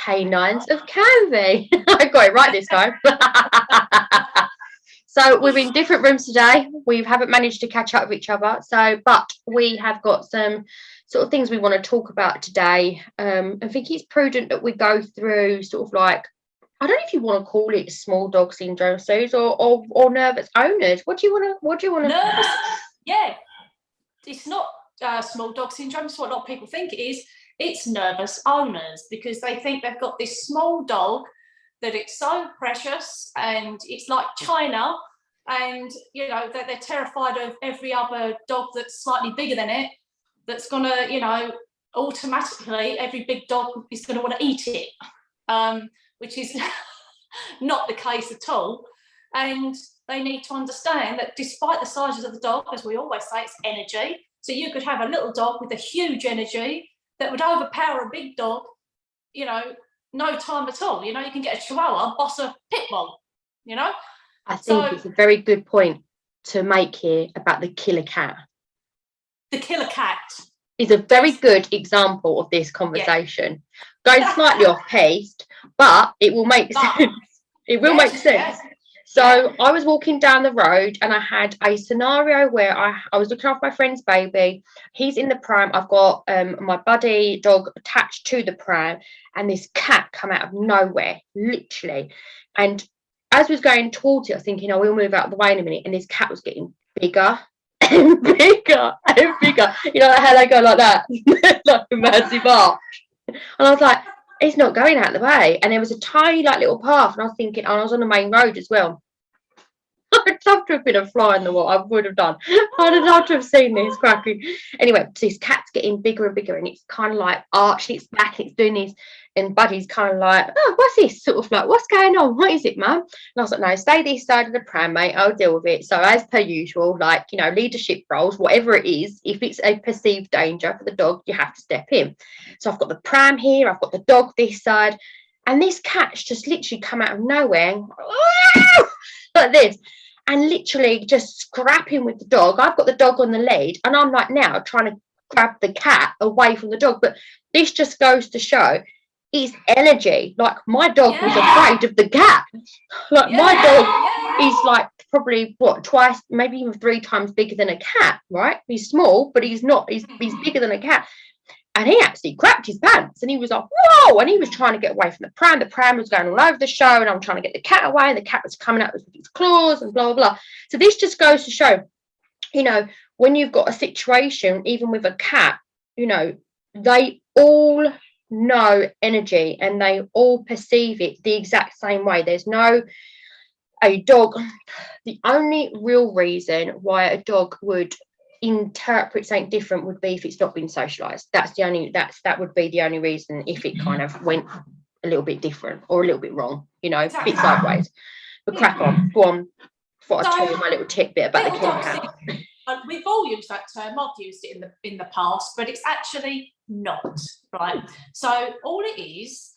canines of Canvey. I got it right this time. So we're in different rooms today. We haven't managed to catch up with each other. But we have got some sort of things we want to talk about today. I think it's prudent that we go through sort of like, I don't know if you want to call it small dog syndrome, Suze, or nervous owners. What do you want to? Nervous? Yeah, it's not small dog syndrome. It's what a lot of people think it is. It's nervous owners, because they think they've got this small dog, that it's so precious and it's like China, and that they're terrified of every other dog that's slightly bigger than it, that's gonna automatically every big dog is going to want to eat it, which is not the case at all. And they need to understand that despite the sizes of the dog, as we always say, it's energy. So you could have a little dog with a huge energy that would overpower a big dog, no time at all. You can get a Chihuahua boss a pit bull, I think it's a very good point to make here about the killer cat. The killer cat is a very good example of this conversation. Yeah. Going slightly off piste, but it will make sense. It will make sense. Yes. So I was walking down the road and I had a scenario where I was looking after my friend's baby. He's in the pram. I've got my buddy dog attached to the pram, and this cat come out of nowhere, literally. And as we was going towards it, I was thinking, we'll move out of the way in a minute. And this cat was getting bigger and bigger and bigger. You know how they go like that, like a massive arch. And I was like, it's not going out of the way. And there was a tiny little path, and I was thinking, I was on the main road as well. I'd love to have been a fly in the wall. I would have done. I'd have loved to have seen this cracking. Anyway, so this cat's getting bigger and bigger, and it's kind of like arching its back, and it's doing this. And Buddy's kind of like, oh, what's this? Sort of like, what's going on? What is it, Mum? And I was like, no, stay this side of the pram, mate. I'll deal with it. So as per usual, leadership roles, whatever it is, if it's a perceived danger for the dog, you have to step in. So I've got the pram here. I've got the dog this side. And this cat's just literally come out of nowhere like this. And literally just scrapping with the dog. I've got the dog on the lead, and I'm like now trying to grab the cat away from the dog. But this just goes to show it's energy. Like, my dog was afraid of the cat. Like, my dog is like probably twice, maybe even 3 times bigger than a cat, right? He's small, but he's not. He's bigger than a cat. And he actually crapped his pants, and he was like, whoa, and he was trying to get away from the pram. The pram was going all over the show, and I'm trying to get the cat away, and the cat was coming up with its claws and blah, blah, blah. So this just goes to show, when you've got a situation, even with a cat, they all know energy, and they all perceive it the exact same way. There's a dog. The only real reason why a dog would interpret something different would be if it's not been socialized. That would be the only reason, if it kind of went a little bit different or a little bit wrong, a bit sideways. But crack on, go on. Thought I'd tell you my little tidbit about the killer cat. We've all used that term. I've used it in the past, but it's actually not, right? So all it is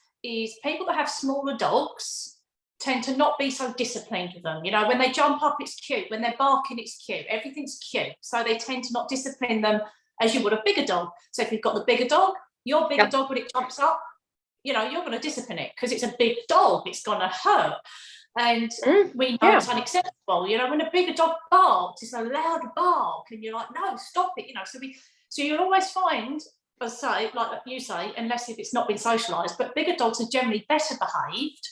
people that have smaller dogs tend to not be so disciplined with them. When they jump up, it's cute. When they're barking, it's cute. Everything's cute. So they tend to not discipline them as you would a bigger dog. So if you've got the bigger dog, your bigger dog, when it jumps up, you're going to discipline it because it's a big dog. It's going to hurt. And we know it's unacceptable. When a bigger dog barks, it's a loud bark, and you're like, no, stop it. So you'll always find, as say, like you say, unless if it's not been socialised, but bigger dogs are generally better behaved,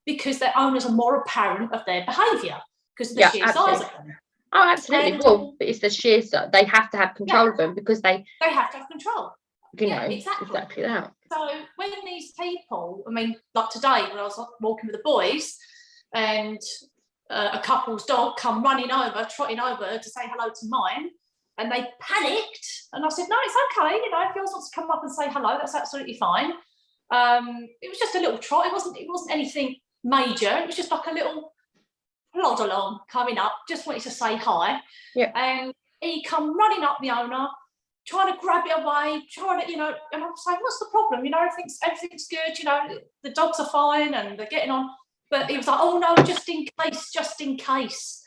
because their owners are more apparent of their behaviour because of the sheer size of them. Oh, absolutely. Well, it's the sheer size. They have to have control of them because they have to have control. Exactly that. So when these people, like today when I was walking with the boys, and a couple's dog come trotting over to say hello to mine, and they panicked, and I said, no, it's okay. If yours wants to come up and say hello, that's absolutely fine. It was just a little trot. It wasn't anything major. It was just like a little plod along coming up, just wanted to say hi. And he come running up the owner, trying to grab it away, and I'm saying, what's the problem? Everything's good, the dogs are fine and they're getting on. But he was like, oh no, just in case.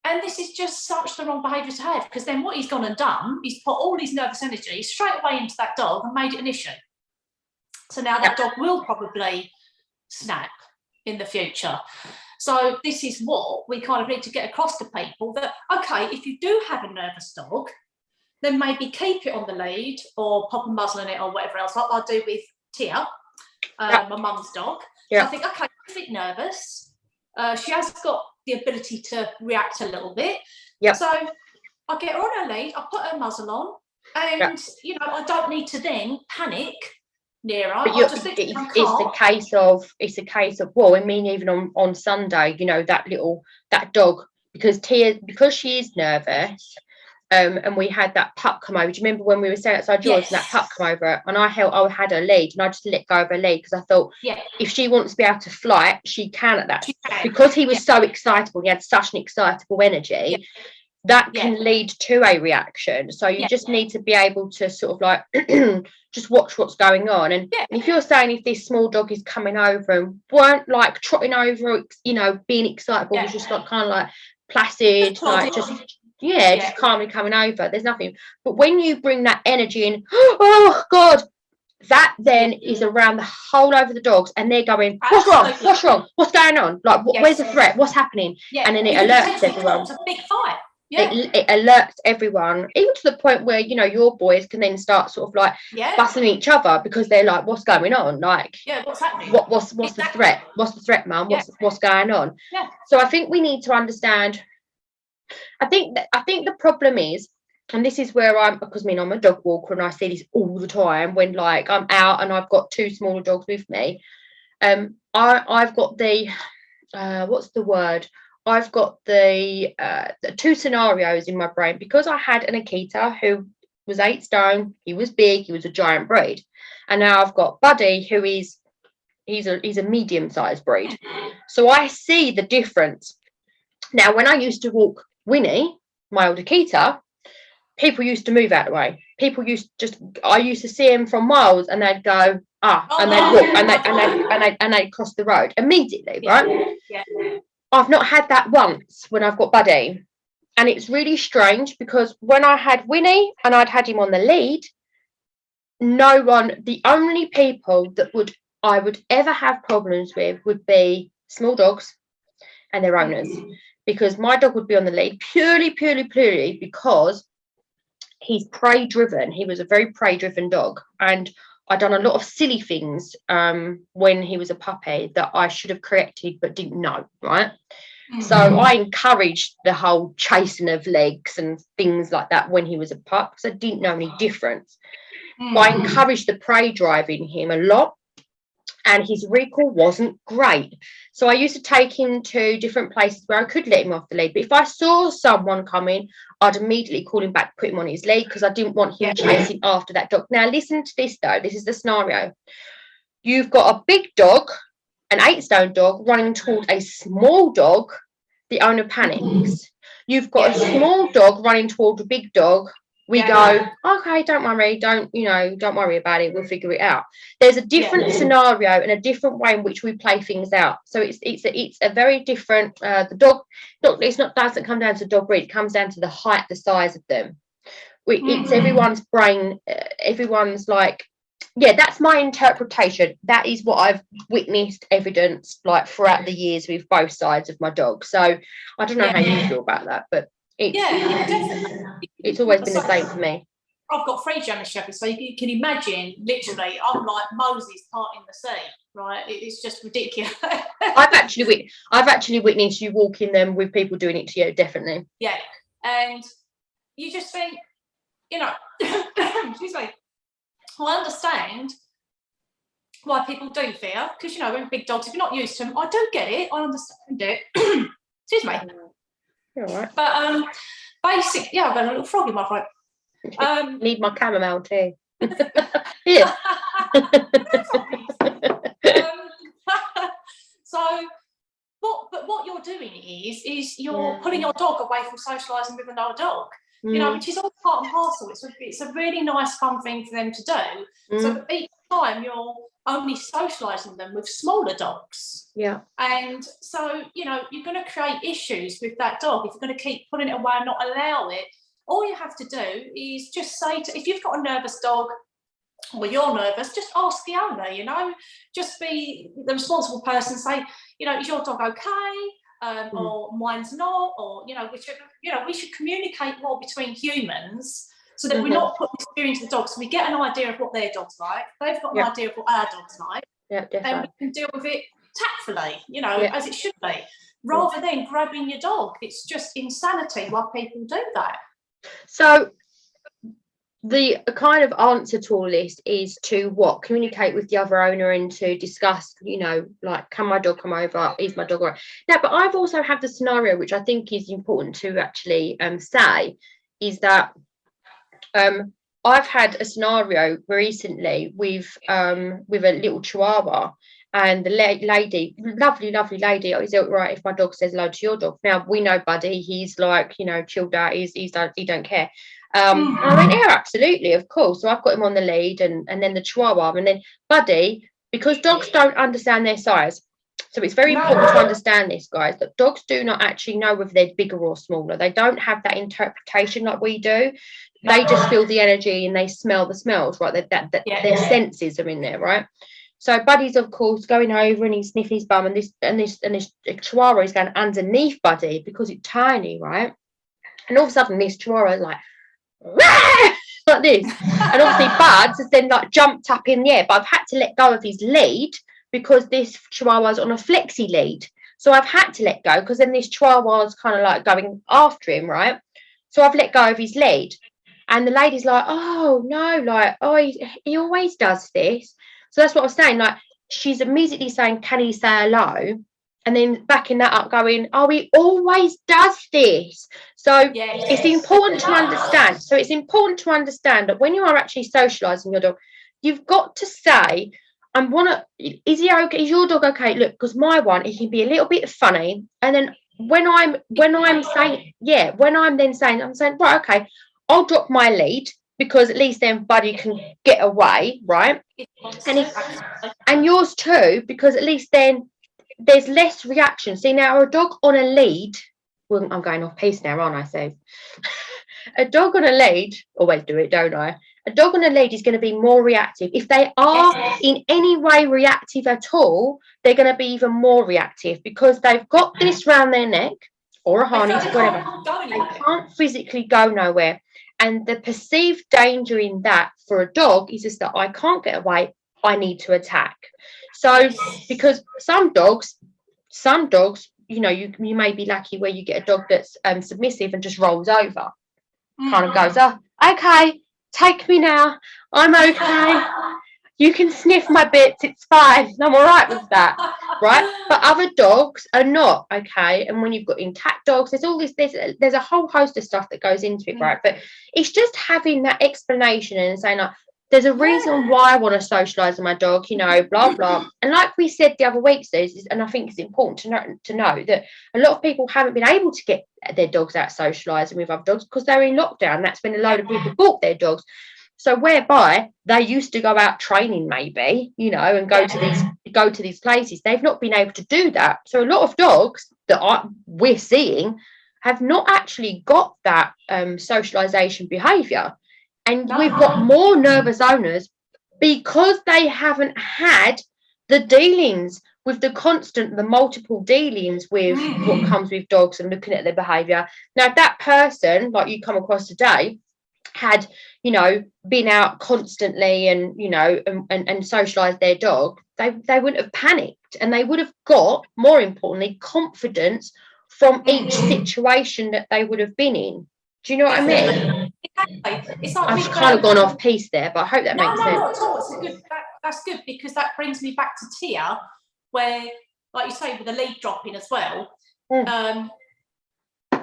And this is just such the wrong behaviour to have, because then what he's gone and done, he's put all his nervous energy straight away into that dog and made it an issue. So now that dog will probably snap in the future. So this is what we kind of need to get across to people, that, okay, if you do have a nervous dog, then maybe keep it on the lead or pop a muzzle in it or whatever else, like I do with Tia, my mum's dog. So I think, okay, she's a bit nervous. She has got the ability to react a little bit. So I get her on her lead, I put her muzzle on, and, you know, I don't need to then panic near her. But it's a case of, well, I mean, even on Sunday, you know, that dog, because she is nervous, and we had that pup come over. Do you remember when we were staying outside yours, and that pup come over, and I had her lead, and I just let go of her lead, because I thought, if she wants to be able to fly, she can at that. Because he was so excitable, he had such an excitable energy, that can lead to a reaction. So you just need to be able to sort of like just watch what's going on. And if you're saying, if this small dog is coming over and weren't like trotting over, you know, being excitable, was just like kind of like placid, like just calmly coming over, there's nothing. But when you bring that energy in, oh God, that then is around the whole over the dogs, and they're going, what's wrong? What's wrong? What's going on? Like, where's the threat? What's happening? And then it alerts everyone. It's a big fight. It alerts everyone, even to the point where, you know, your boys can then start sort of like busting each other, because they're like, what's going on? Like, what's happening? What's the threat? What's the threat, Mum? What's going on? So I think we need to understand. I think the problem is, and this is where because I'm a dog walker, and I see this all the time when, like, I'm out and I've got two smaller dogs with me. I've got the what's the word? I've got the two scenarios in my brain, because I had an Akita who was 8 stone. He was big. He was a giant breed, and now I've got Buddy, who he's a medium-sized breed. So I see the difference. Now, when I used to walk Winnie, my old Akita, people used to move out of the way. I used to see him from miles, and they'd go, and they'd walk, and they'd cross the road immediately, right? I've not had that once when I've got Buddy. And it's really strange, because when I had Winnie and I'd had him on the lead, the only people that I would ever have problems with would be small dogs and their owners, because my dog would be on the lead purely because he's prey driven. He was a very prey driven dog, and I'd done a lot of silly things when he was a puppy that I should have corrected but didn't know, right? So I encouraged the whole chasing of legs and things like that when he was a pup, because I didn't know any difference. But I encouraged the prey drive in him a lot, and his recall wasn't great. So I used to take him to different places where I could let him off the lead. But if I saw someone coming, I'd immediately call him back, put him on his lead, because I didn't want him chasing after that dog. Now, listen to this, though. This is the scenario. You've got a big dog, an 8 stone dog, running toward a small dog. The owner panics. You've got a small dog running toward a big dog. We go, okay, don't worry, don't worry about it. We'll figure it out. There's a different scenario and a different way in which we play things out. So it's a very different. The dog, doesn't come down to dog breed. It comes down to the height, the size of them. It's everyone's brain. Everyone's like, that's my interpretation. That is what I've witnessed, evidence like throughout the years with both sides of my dog. So I don't know how you feel about that, but. Definitely. It's always been the same for me. I've got 3 German Shepherds, so you can imagine, literally, I'm like Moses parting the sea, right? It's just ridiculous. I've actually witnessed you walking them with people doing it to you, definitely. Yeah, and you just think, excuse me, I understand why people do fear, because, when big dogs, if you're not used to them, I do get it, I understand it. Excuse me. You're all right. But basically, I've got a little frog in my throat. Need my chamomile tea. Yeah. What you're doing is you're pulling your dog away from socialising with another dog. Which is all part and parcel. It's a really nice, fun thing for them to do. So each time you're only socialising them with smaller dogs. Yeah. And so, you're going to create issues with that dog if you're going to keep pulling it away and not allow it. All you have to do is just say if you've got a nervous dog, well, you're nervous, just ask the owner, just be the responsible person, say, is your dog okay? Or mine's not, or, whichever, we should communicate more between humans so that we're not putting this fear into the dogs. So we get an idea of what their dog's like. They've got an idea of what our dog's like. Yeah, definitely. And we can deal with it tactfully, as it should be, rather than grabbing your dog. It's just insanity why people do that. So the kind of answer to all this is to communicate with the other owner and to discuss, like, can my dog come over? Is my dog all right? Now, but I've also had the scenario, which I think is important to actually say, is that I've had a scenario recently with a little Chihuahua, and the lady, lovely lady, is it right if my dog says hello to your dog? Now, we know Buddy, he's like, chilled out, he don't care. And I went, yeah, absolutely, of course. So I've got him on the lead, and then the Chihuahua, and then Buddy, because dogs don't understand their size. So it's very important to understand this, guys, that dogs do not actually know whether they're bigger or smaller. They don't have that interpretation like we do. They just feel the energy and they smell the smells, right? Their senses are in there, right? So Buddy's, of course, going over and he's sniffing his bum, and this Chihuahua is going underneath Buddy because it's tiny, right? And all of a sudden, this Chihuahua is like, like this, and obviously Buds has then like jumped up in the air, but I've had to let go of his lead because this Chihuahua's on a flexi lead. So I've had to let go because then this Chihuahua's kind of like going after him, right? So I've let go of his lead, and the lady's like, oh no, like, oh, he always does this. So that's what I was saying, like, she's immediately saying, can he say hello? And then backing that up, going, oh, he always does this. So it's important to understand. So it's important to understand that when you are actually socialising your dog, you've got to say, is he okay? Is your dog okay? Look, because my one, he can be a little bit funny. And then when I'm saying, I'm saying, right, okay, I'll drop my lead because at least then Buddy can get away, right? And yours too, because at least then there's less reaction. See, now a dog on a lead, well, I'm going off piece now, aren't I? So a dog on a lead, always do it, don't I? A dog on a lead is going to be more reactive. If they are in any way reactive at all, they're going to be even more reactive because they've got this round their neck or a harness, whatever. They can't physically go nowhere. And the perceived danger in that for a dog is just that I can't get away, I need to attack. So because some dogs, you may be lucky where you get a dog that's submissive and just rolls over, kind of goes, oh, okay, take me now, I'm okay, you can sniff my bits, it's fine, I'm all right with that, right? But other dogs are not, okay? And when you've got intact dogs, there's all this, there's a whole host of stuff that goes into it, right? But it's just having that explanation and saying, like, there's a reason why I want to socialise with my dog, blah, blah. And like we said the other week, Suze, and I think it's important to know that a lot of people haven't been able to get their dogs out socialising with other dogs because they're in lockdown. That's when a load of people bought their dogs. So whereby they used to go out training maybe, and go to these places. They've not been able to do that. So a lot of dogs that we're seeing have not actually got that socialisation behaviour. And we've got more nervous owners because they haven't had the dealings with the multiple dealings with what comes with dogs and looking at their behaviour. Now, if that person, like you come across today, had, been out constantly and, and socialised their dog, they wouldn't have panicked, and they would have got, more importantly, confidence from each situation that they would have been in. Do you know what I mean? Exactly. It's like I've kind of gone off piece there, but I hope that makes sense. No, not at all. That's good because that brings me back to Tia, where, like you say, with the lead dropping as well. I've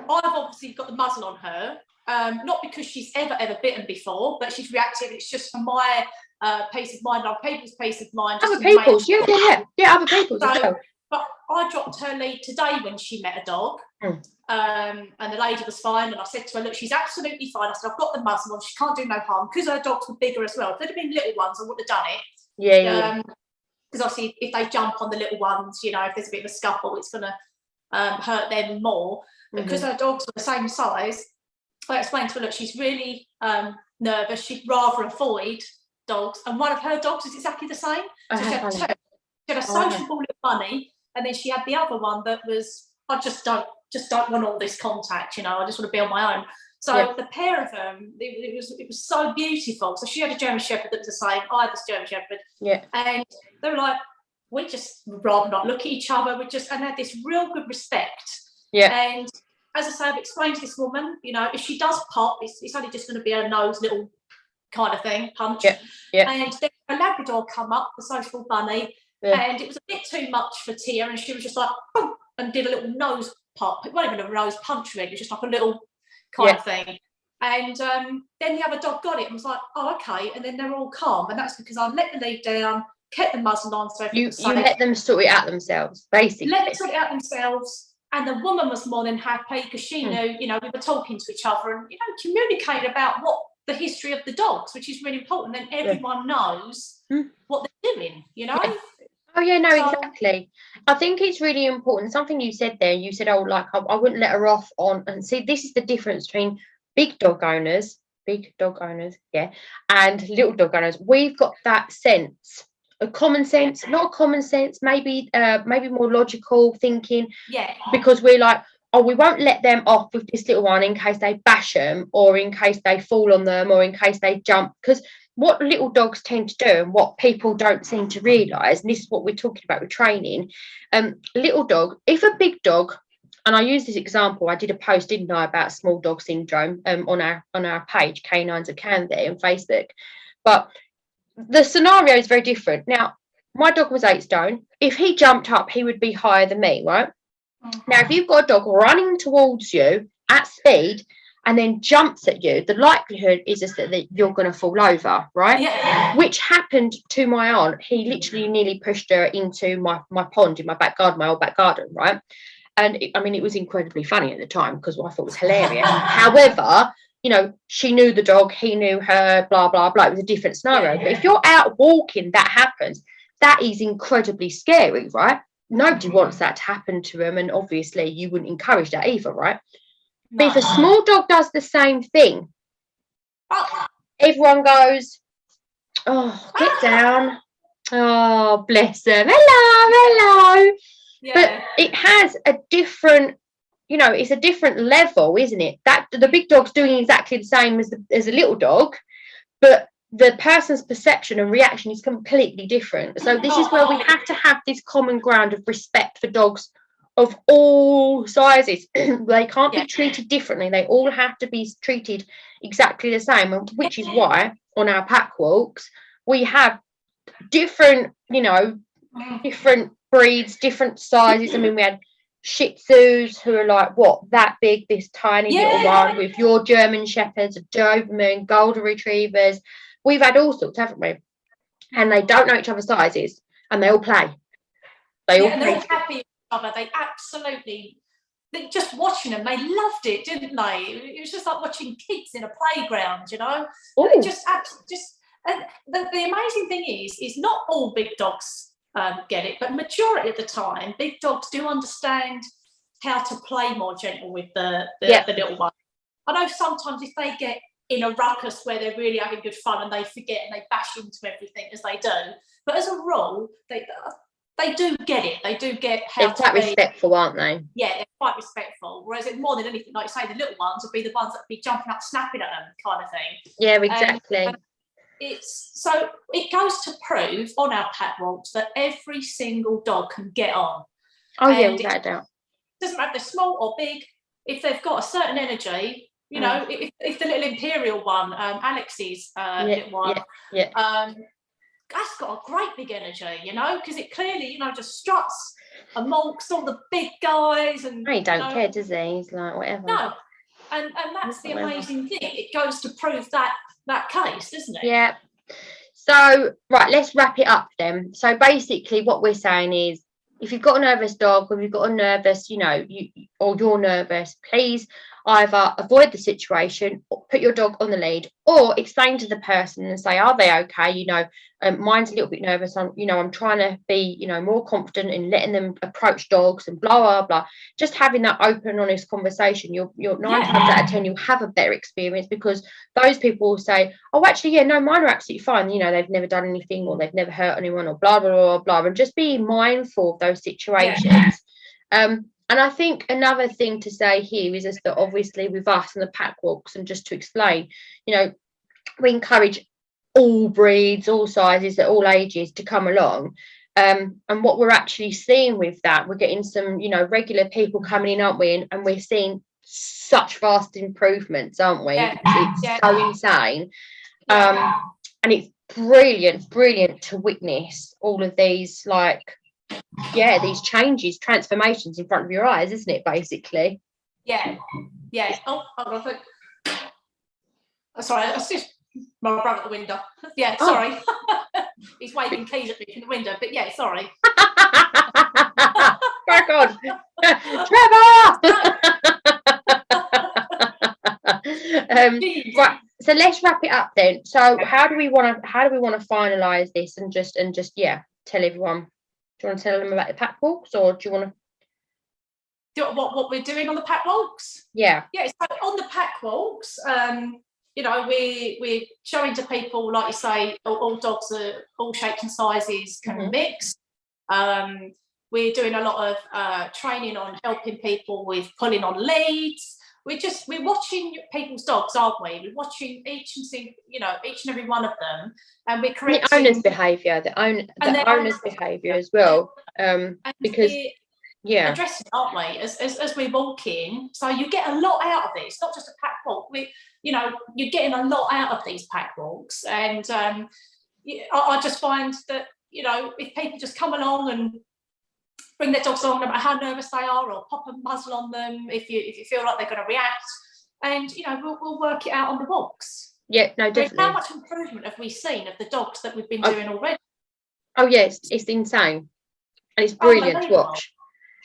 obviously got the muzzle on her, not because she's ever bitten before, but she's reactive. It's just for my peace of mind, other people's peace of mind. Other people's, yeah, other people's as well. But I dropped her lead today when she met a dog, and the lady was fine. And I said to her, look, she's absolutely fine. I said, I've got the muzzle on. She can't do no harm because her dogs were bigger as well. If they'd have been little ones, I would have done it. Yeah. Because obviously, if they jump on the little ones, if there's a bit of a scuffle, it's going to hurt them more. Because her dogs were the same size, I explained to her, look, she's really nervous. She'd rather avoid dogs, and one of her dogs is exactly the same. So she had two. She had a sociable little bunny, and then she had the other one that was, I just don't want all this contact, you know. I just want to be on my own. So the pair of them, it was so beautiful. So she had a German Shepherd that was the same. I had this German Shepherd. Yeah. And they were like, we just rather not look at each other. And had this real good respect. Yeah. And as I say, I've explained to this woman, you know, if she does pop, it's only just going to be a nose little kind of thing, punch. Yeah. Yeah. And then a Labrador come up, the sociable bunny, and it was a bit too much for Tia, and she was just like, boom, and did a little nose pop. It wasn't even a nose punch, really. It was just like a little kind of thing. And then the other dog got it and was like, oh, okay. And then they were all calm. And that's because I let the lead down, kept the muzzle on. So you let them sort it out themselves, basically. Let them sort it out themselves. And the woman was more than happy because she knew, you know, we were talking to each other and, you know, communicating about what the history of the dogs, which is really important. And everyone knows what they're doing, you know? Yeah. Oh, yeah, no, exactly. I think it's really important. Something you said there, you said, oh, like, I wouldn't let her off on. And see, this is the difference between big dog owners, and little dog owners. We've got that sense. A common sense, not a common sense, maybe more logical thinking. Yeah. Because we're like, oh, we won't let them off with this little one in case they bash them or in case they fall on them or in case they jump. Because what little dogs tend to do and what people don't seem to realise, and this is what we're talking about with training, little dog, if a big dog, and I use this example, I did a post, didn't I, about small dog syndrome on our page, Canines of Candy on Facebook. But the scenario is very different. Now, my dog was 8 stone. If he jumped up, he would be higher than me, right? Now, if you've got a dog running towards you at speed and then jumps at you, the likelihood is that you're going to fall over, right? Yeah. Which happened to my aunt. He literally nearly pushed her into my pond in my back garden, my old back garden, right? And it was incredibly funny at the time because I thought it was hilarious. However, you know, she knew the dog, he knew her, blah, blah, blah. It was a different scenario. But if you're out walking, that happens. That is incredibly scary, right? Nobody wants that to happen to them. And obviously, you wouldn't encourage that either, right? No. But if a small dog does the same thing, everyone goes, oh, get down. Oh, bless them. Hello. Yeah. But it has a different, you know, it's a different level, isn't it? That the big dog's doing exactly the same as a little dog, but the person's perception and reaction is completely different. So this is where we have to have this common ground of respect for dogs of all sizes. They can't be treated differently. They all have to be treated exactly the same, which is why on our pack walks we have different, you know, different breeds, different sizes. I mean, we had Shih Tzus who are like that big, this tiny little one, with your German Shepherds, Doberman, Golden Retrievers. We've had all sorts, haven't we? And they don't know each other's sizes, and they all play. They're all happy with each other. They absolutely. Just watching them, they loved it, didn't they? It was just like watching kids in a playground, you know. Just and the amazing thing is not all big dogs get it, but majority of the time, big dogs do understand how to play more gentle with the little one. I know sometimes if they get in a ruckus where they're really having good fun and they forget and they bash into everything as they do, but as a rule, they do get it. They do get how they're quite respectful, aren't they? Yeah, they're quite respectful. Whereas more than anything, like you say, the little ones would be the ones that would be jumping up, snapping at them, kind of thing. Yeah, exactly. So it goes to prove on our pack walks that every single dog can get on. Oh, and yeah, without a doubt. It doesn't matter if they're small or big. If they've got a certain energy, you know, if the little Imperial one, Alex's little one, that's got a great big energy, you know, because it clearly, you know, just struts amongst all the big guys. And he don't care, does he? He's like, whatever. No, and that's the amazing thing. It goes to prove that case, doesn't it? Yeah. So, right, let's wrap it up then. So basically what we're saying is, if you've got a nervous dog or you've got a nervous, you know, you're nervous, please either avoid the situation, or put your dog on the lead, or explain to the person and say, are they okay? You know, mine's a little bit nervous. I'm trying to be, more confident in letting them approach dogs and blah, blah, blah. Just having that open and honest conversation, you're 9 times out of 10, you'll have a better experience, because those people will say, oh, actually, yeah, no, mine are absolutely fine. They've never done anything, or they've never hurt anyone, or blah, blah, blah, blah. And just be mindful of those situations. And I think another thing to say here is that obviously with us and the pack walks, and just to explain, we encourage all breeds, all sizes, at all ages to come along. And what we're actually seeing with that, we're getting some, regular people coming in, aren't we? And we're seeing such vast improvements, aren't we? It's so insane. And it's brilliant to witness all of these, these changes, transformations in front of your eyes, isn't it, basically? Yeah. Oh, sorry, I see my brother at the window. Yeah, sorry. He's waving keys at me from the window, but yeah, sorry. Crack on. Trevor! Right, so let's wrap it up then. So how do we want to finalize this and just tell everyone? Do you want to tell them about the pack walks, or do you want to do what we're doing on the pack walks? Yeah, so on the pack walks, we're showing to people, like you say, all dogs are all shapes and sizes can mix. We're doing a lot of training on helping people with pulling on leads. We're watching people's dogs, aren't we? We're watching each and every one of them, and we're correcting the owner's behaviour, the owner's behaviour as well. Because addressing, aren't we, as we walk in. So you get a lot out of this, not just a pack walk. You're getting a lot out of these pack walks, and I just find that if people just come along and bring their dogs on, no matter how nervous they are, or pop a muzzle on them if you feel like they're going to react, and we'll work it out on the walks. Yeah, no, definitely. How much improvement have we seen of the dogs that we've been doing already? Oh yes, it's insane, and it's brilliant to watch.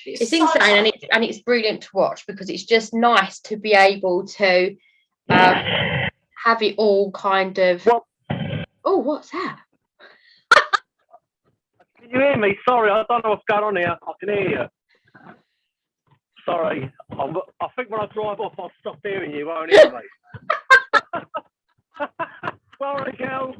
It's so insane, and it's brilliant to watch, because it's just nice to be able to have it all kind of. Oh, what's that? Can you hear me? Sorry, I don't know what's going on here. I can hear you. Sorry. I think when I drive off, I'll stop hearing you, won't it, mate? Sorry, girl.